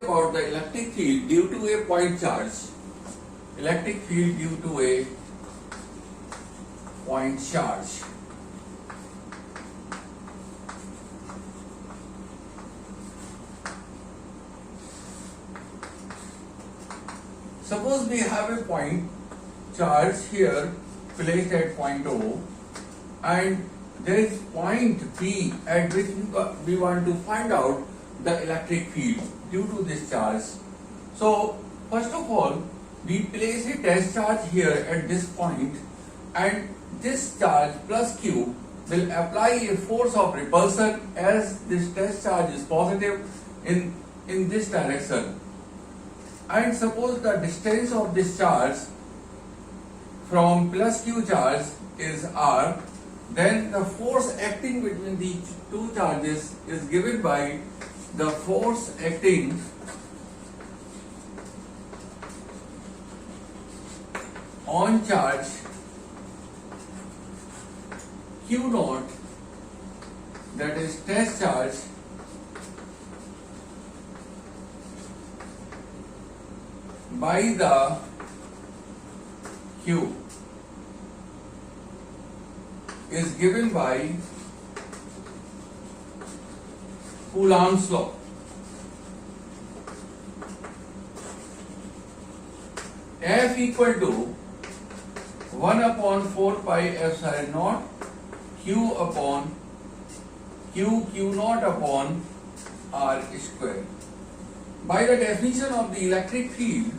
about the electric field due to a point charge. Electric field due to a point charge. Suppose we have a point charge here placed at point O, and there is point P at which we want to find out the electric field due to this charge. So first of all, we place a test charge here at this point, and this charge plus Q will apply a force of repulsion as this test charge is positive in this direction. And suppose the distance of this charge from plus Q charge is R, then the force acting between the two charges is given by the force acting on charge Q naught, that is test charge, by the Q is given by Coulomb's law. F equal to 1 upon 4 pi epsilon naught Q upon Q naught upon R square. By the definition of the electric field,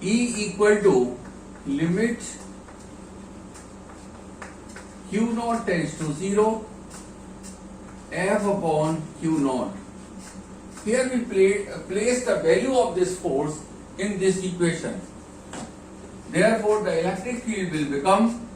E equal to limit Q naught tends to 0, F upon Q naught. Here we place the value of this force in this equation. Therefore, the electric field will become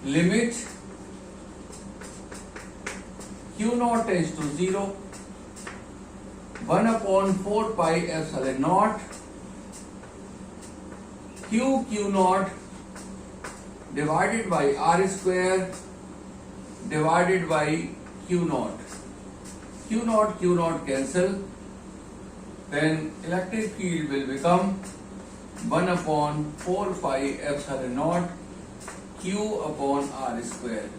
limit Q naught tends to 0, 1 upon 4 pi epsilon naught Q naught divided by R square divided by Q naught. Q naught cancel, then electric field will become 1 upon 4 pi epsilon naught Q upon R square.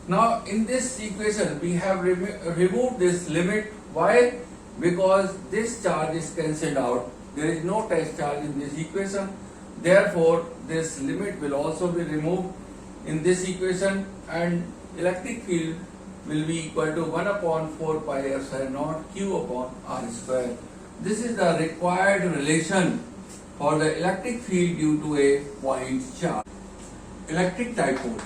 Now in this equation we have removed this limit. Why? Because this charge is cancelled out. There is no test charge in this equation. Therefore, this limit will also be removed in this equation, and electric field will be equal to 1 upon 4 pi epsilon naught Q upon R square. This is the required relation for the electric field due to a point charge. Electric dipole.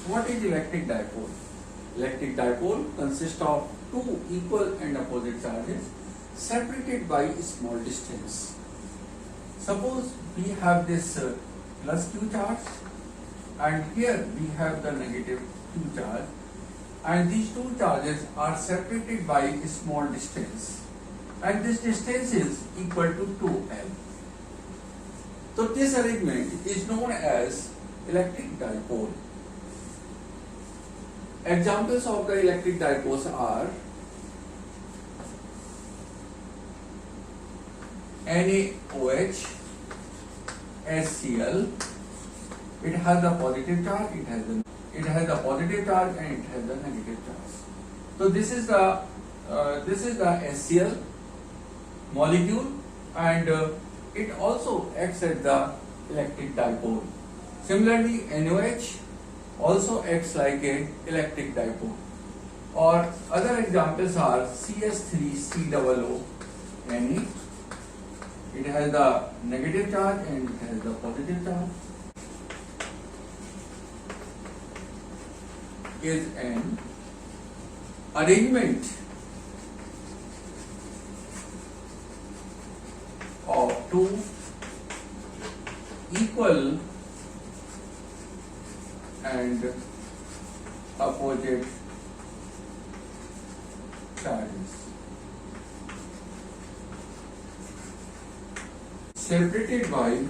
What is electric dipole? Electric dipole consists of two equal and opposite charges separated by a small distance. Suppose we have this plus Q charge, and here we have the negative Q charge, and these two charges are separated by a small distance, and this distance is equal to 2L. So this arrangement is known as electric dipole. Examples of the electric dipoles are NaOH, HCl. It has the positive charge, it has the positive charge, and it has the negative charge. So this is the HCl molecule, and it also acts as the electric dipole. Similarly, NaOH also acts like a electric dipole. Or other examples are CS3COO Na. It has the negative charge and it has the positive charge. Is an arrangement of two equal and opposite charges. Separated by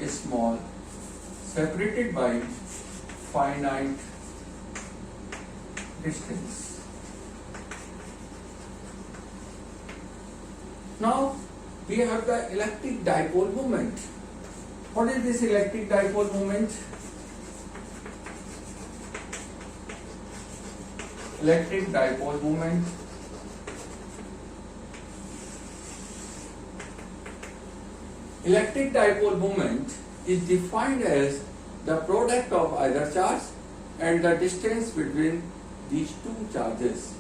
small, separated by finite distance. Now we have the electric dipole moment. What is this electric dipole moment? Electric dipole moment Electric dipole moment is defined as the product of either charge and the distance between these two charges.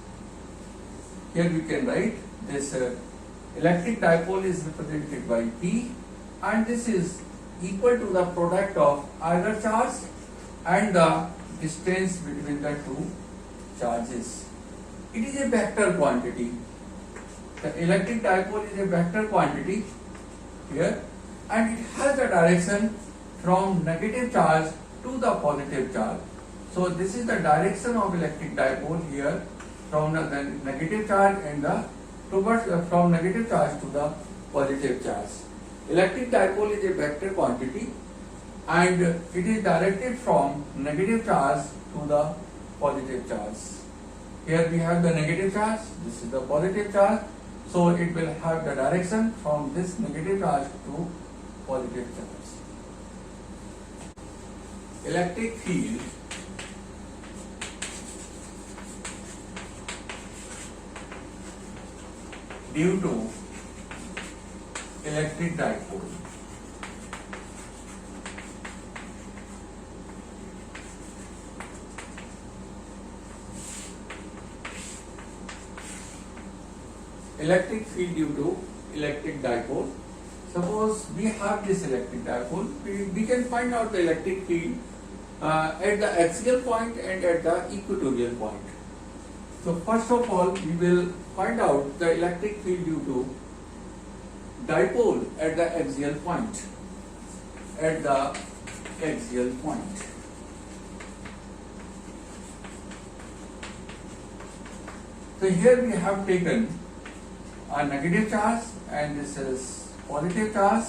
Here we can write this electric dipole is represented by P, and this is equal to the product of either charge and the distance between the two charges. It is a vector quantity. The electric dipole is a vector quantity here, and it has a direction from negative charge to the positive charge. So this is the direction of electric dipole here, from the negative charge and the from negative charge to the positive charge. Electric dipole is a vector quantity, and it is directed from negative charge to the positive charge. Here we have the negative charge, this is the positive charge, so it will have the direction from this negative charge to positive charge. Electric field due to electric dipole. Electric field due to electric dipole. Suppose we have this electric dipole, we can find out the electric field at the axial point and at the equatorial point. So first of all, we will find out the electric field due to dipole at the axial point. At the axial point. So here we have taken a negative charge and this is positive charge.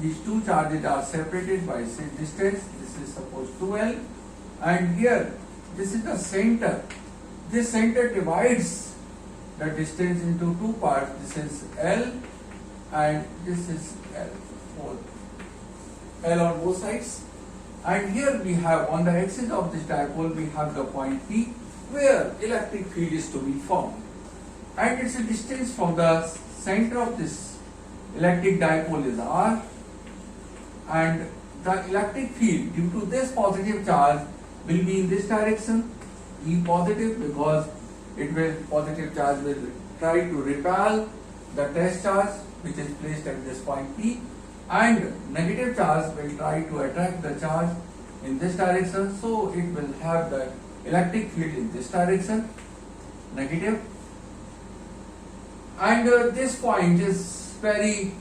These two charges are separated by say distance. This is suppose 2L, and here this is the center. This center divides the distance into two parts. This is L and this is L. L on both sides. And here we have on the axis of this dipole we have the point P where electric field is to be formed. And its distance from the center of this electric dipole is R, and the electric field due to this positive charge will be in this direction, E positive, because positive charge will try to repel the test charge which is placed at this point P, and negative charge will try to attract the charge in this direction, so it will have the electric field in this direction, negative. And this point is very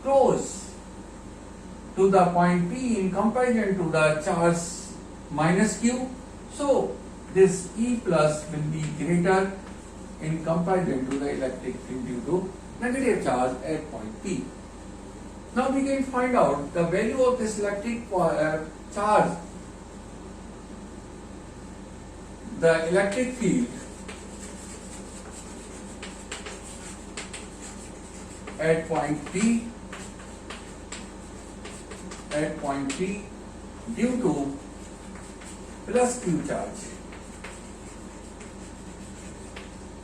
close to the point P in comparison to the charge minus Q. So this E plus will be greater in comparison to the electric field due to negative charge at point P. Now we can find out the value of this electric charge. The electric field at point P due to plus Q charge.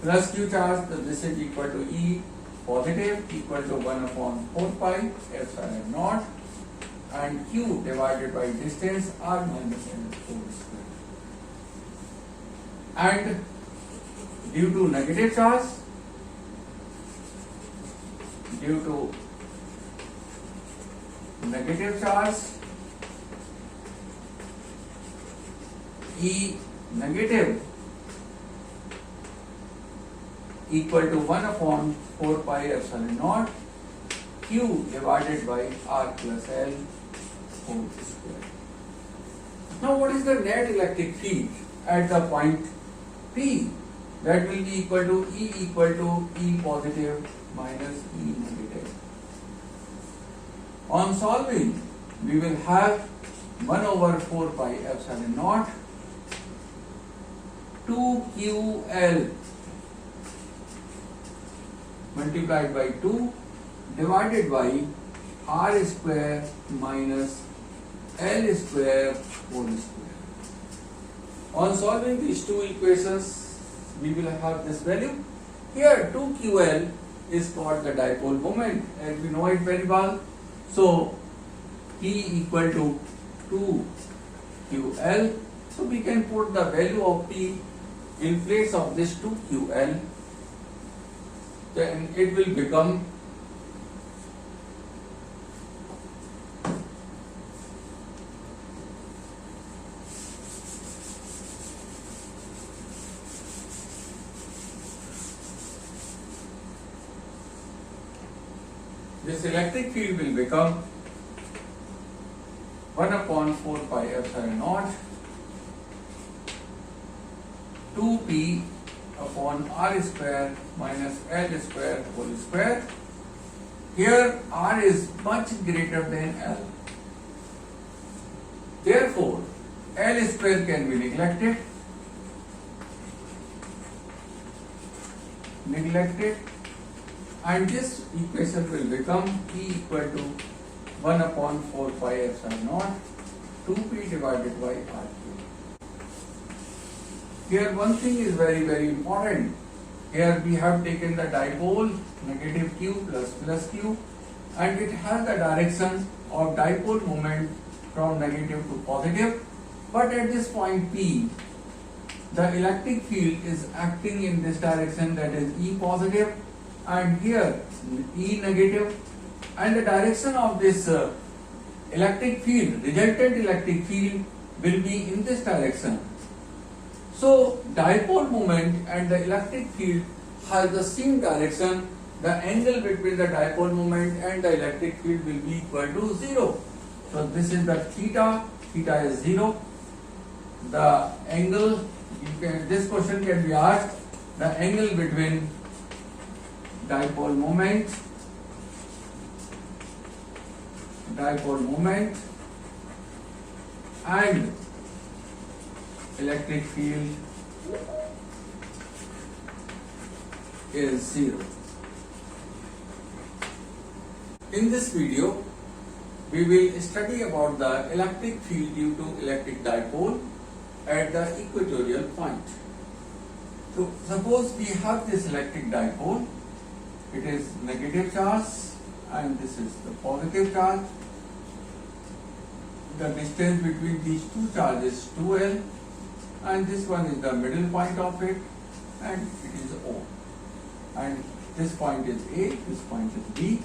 Plus Q charge, so this is equal to E positive equal to 1 upon 4 pi epsilon naught, and Q divided by distance R minus N whole square. And due to negative charge, E negative equal to 1 upon 4 pi epsilon naught Q divided by R plus L whole square. Now what is the net electric field at the point P? That will be equal to E positive minus E negative. On solving, we will have 1 over 4 pi epsilon naught 2QL multiplied by 2 divided by R square minus L square whole square. On solving these two equations, we will have this value. Here 2QL is called the dipole moment, and we know it very well. So P equal to 2QL. So we can put the value of P in place of this 2QL. Then it will become this electric field will become 1 upon 4 pi epsilon naught 2p upon r square minus l square whole square. Here r is much greater than l. Therefore, l square can be neglected. And this equation will become E equal to 1 upon 4 pi epsilon naught 2p divided by r cube. Here one thing is very important. Here we have taken the dipole negative q plus q, and it has the direction of dipole moment from negative to positive. But at this point P, the electric field is acting in this direction, that is E positive, and here E negative, and the direction of this electric field, resultant electric field, will be in this direction. So dipole moment and the electric field has the same direction. The angle between the dipole moment and the electric field will be equal to 0. So this is the theta is 0. The angle, this question can be asked, the angle between dipole moment and electric field is 0. In this video, we will study about the electric field due to electric dipole at the equatorial point. So suppose we have this electric dipole. It is negative charge and this is the positive charge. The distance between these two charges is 2L, and this one is the middle point of it, and it is O. And this point is A, this point is B,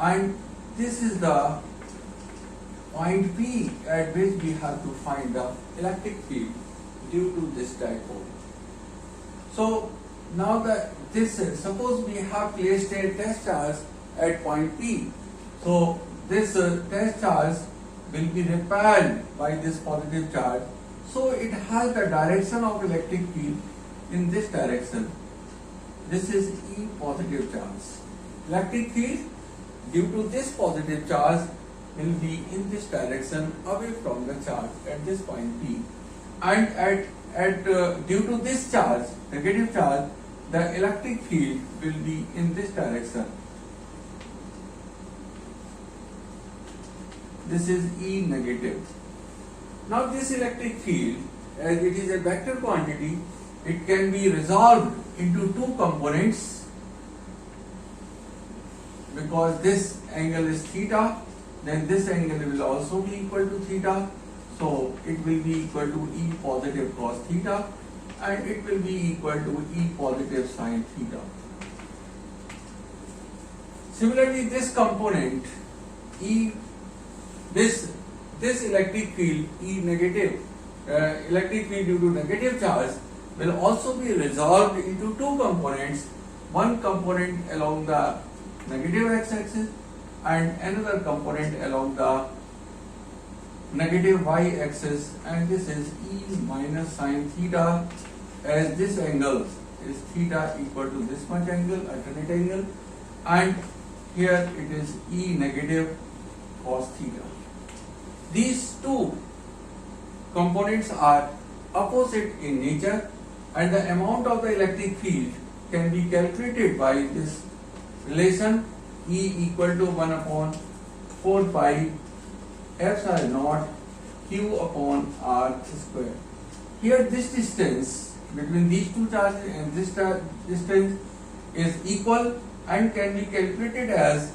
and this is the point P at which we have to find the electric field due to this dipole. So now suppose we have placed a test charge at point P. So this test charge will be repelled by this positive charge. So it has the direction of electric field in this direction. This is E positive charge. Electric field due to this positive charge will be in this direction away from the charge at this point P. And due to this charge, negative charge, the electric field will be in this direction. This is E negative. Now this electric field, as it is a vector quantity, it can be resolved into two components, because this angle is theta, then this angle will also be equal to theta. So it will be equal to E positive cos theta, and it will be equal to E positive sin theta. Similarly, this component this electric field E negative, electric field due to negative charge, will also be resolved into two components, one component along the negative x-axis and another component along the negative y-axis, and this is E minus sine theta, as this angle is theta equal to this much angle, alternate angle, and here it is E negative cos theta. These two components are opposite in nature, and the amount of the electric field can be calculated by this relation E equal to 1 upon 4 pi epsilon naught Q upon R square. Here this distance between these two charges and this distance is equal and can be calculated as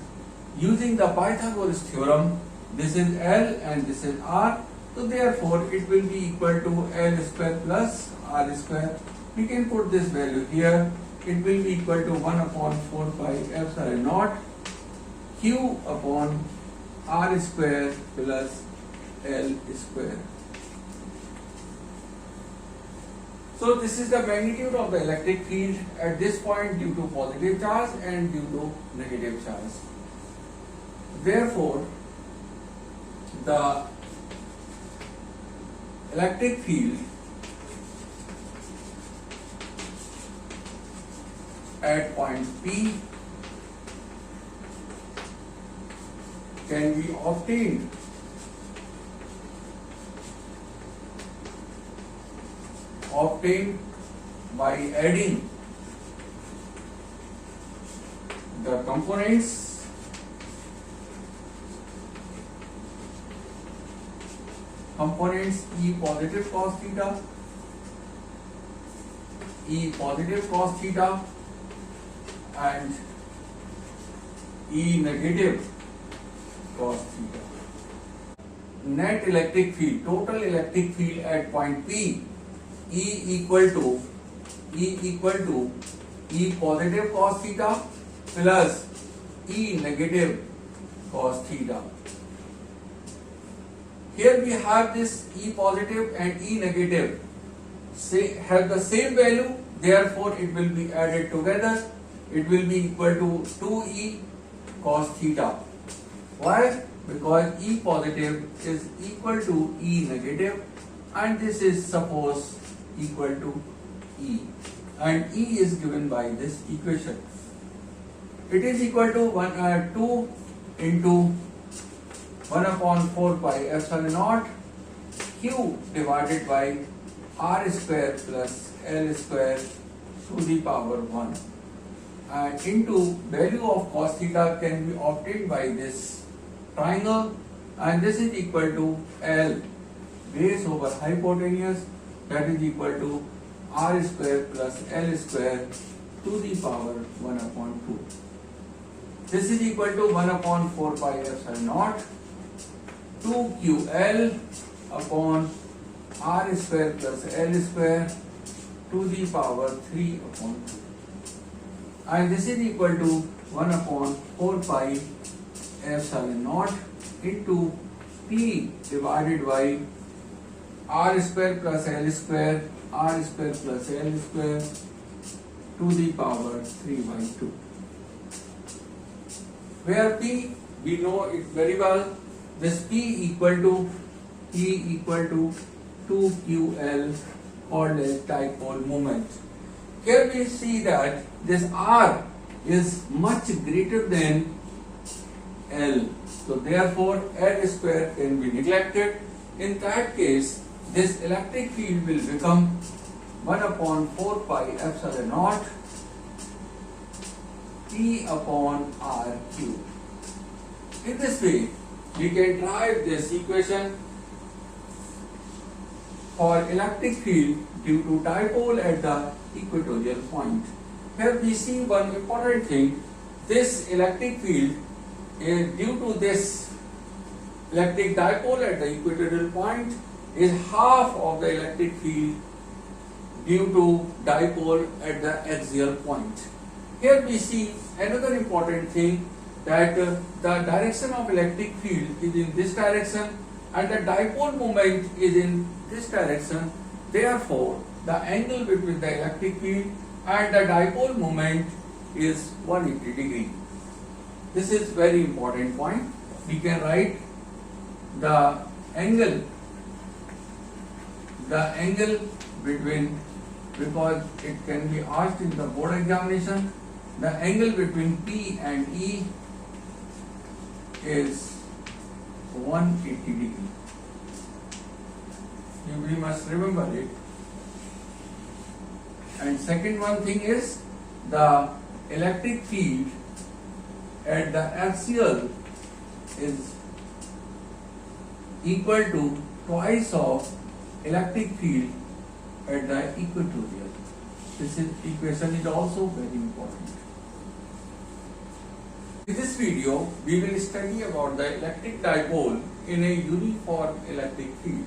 using the Pythagoras theorem. This is L and this is R, so therefore it will be equal to L square plus R square. We can put this value here. It will be equal to 1 upon 4 pi epsilon naught Q upon R square plus L square. So this is the magnitude of the electric field at this point due to positive charge and due to negative charge. Therefore, the electric field at point P can be obtained by adding the components E positive cos theta, and E negative cos theta. Net electric field, total electric field at point P, E equal to E positive cos theta plus E negative cos theta. Here we have this E positive and E negative have the same value, therefore it will be added together. It will be equal to 2E cos theta. Why? Because E positive is equal to E negative, and this is suppose equal to E, and E is given by this equation. It is equal to 2 into 1 upon 4 pi epsilon naught Q divided by R square plus L square to the power 1, and into value of cos theta can be obtained by this triangle, and this is equal to L base over hypotenuse, that is equal to R square plus L square to the power 1 upon 2. This is equal to 1 upon 4 pi epsilon naught 2QL upon R square plus L square to the power 3 upon 2. And this is equal to 1 upon 4 pi epsilon naught into P divided by R square plus L square, R square plus L square to the power 3 by 2. Where P, we know it very well, this P equal to 2QL, called as dipole moment. Here we see that this R is much greater than L, so therefore L square can be neglected. In that case, this electric field will become 1 upon 4 pi epsilon naught P upon R cube. In this way, we can derive this equation for electric field due to dipole at the equatorial point. Here we see one important thing. This electric field is due to this electric dipole at the equatorial point is half of the electric field due to dipole at the axial point. Here we see another important thing, that the direction of electric field is in this direction and the dipole moment is in this direction. Therefore, the angle between the electric field and the dipole moment is 180 degree. This is very important point. We can write the angle, between, because it can be asked in the board examination, the angle between P and E is 180 degree. We must remember it. And second one thing is the electric field at the axial is equal to twice of electric field at the equatorial. This equation is also very important. In this video, we will study about the electric dipole in a uniform electric field.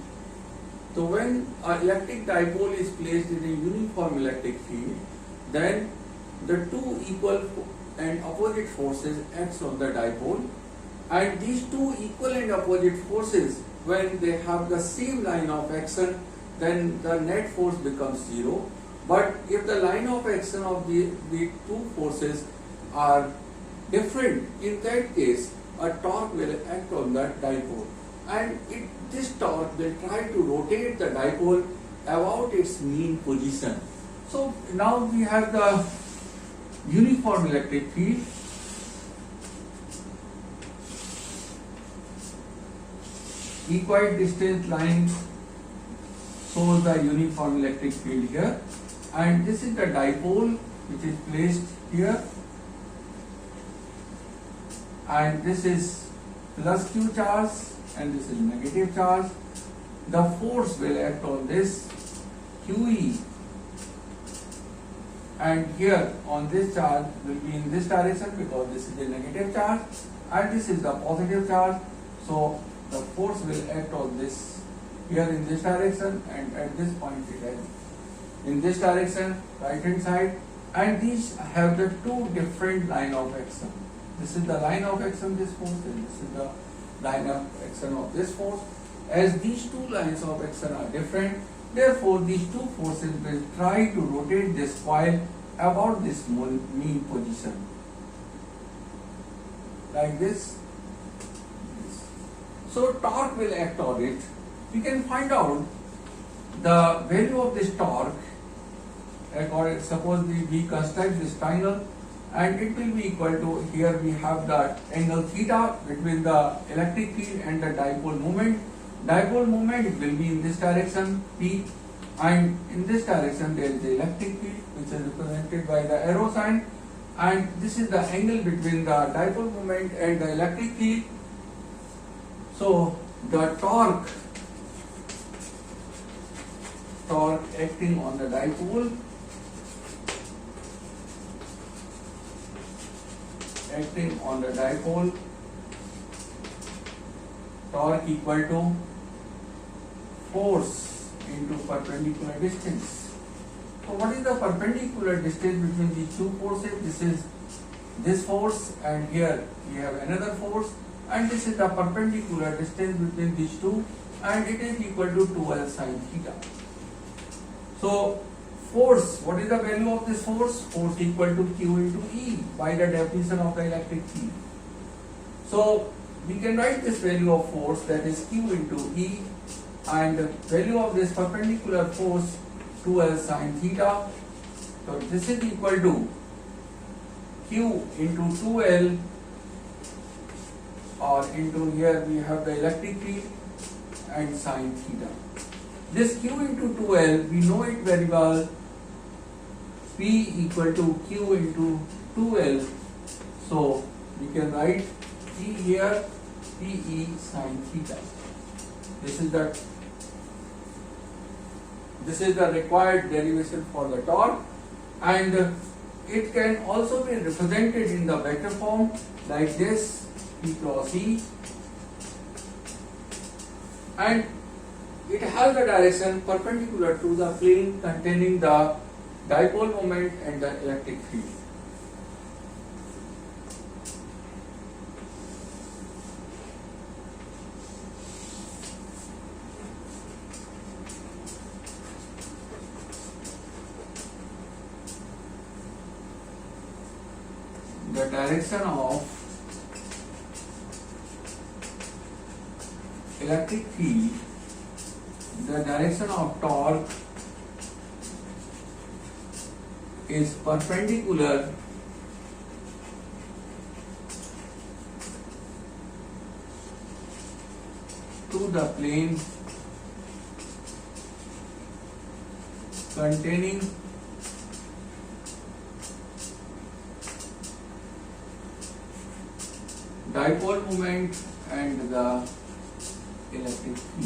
So when an electric dipole is placed in a uniform electric field, then the two equal and opposite forces acts on the dipole, and these two equal and opposite forces, when they have the same line of action, then the net force becomes zero. But if the line of action of the two forces are different, in that case a torque will act on the dipole, and this torque will try to rotate the dipole about its mean position. So now we have the uniform electric field. Equidistant line shows the uniform electric field here, and this is the dipole which is placed here, and this is plus Q charge and this is negative charge. The force will act on this QE, and here on this charge will be in this direction because this is the negative charge and this is the positive charge. So the force will act on this here in this direction, and at this point it is in this direction, right hand side, and these have the two different line of action. This is the line of action this force, and this is the line of action of this force. As these two lines of action are different, therefore these two forces will try to rotate this coil about this mean position, like this. So torque will act on it. We can find out the value of this torque. Suppose we construct this triangle, and it will be equal to, here we have the angle theta between the electric field and the dipole moment. Dipole moment will be in this direction P, and in this direction there is the electric field which is represented by the arrow sign, and this is the angle between the dipole moment and the electric field. So the torque acting on the dipole, torque equal to force into perpendicular distance. So what is the perpendicular distance between these two forces? This is this force, and here we have another force, and this is the perpendicular distance between these two, and it is equal to 2L sin theta. So force, what is the value of this force? Force equal to Q into E by the definition of the electric field. So we can write this value of force, that is Q into E, and value of this perpendicular force 2L sin theta. So this is equal to Q into 2L, or into, here we have the electric field, and sin theta. This Q into 2L, we know it very well. P equal to Q into 2L. So we can write P here, PE sin theta. This is the required derivation for the torque, and it can also be represented in the vector form like this, P cross E, and it has the direction perpendicular to the plane containing the dipole moment and the electric field. The direction of electric field, the direction of torque is perpendicular to the plane containing dipole moment and the electric field.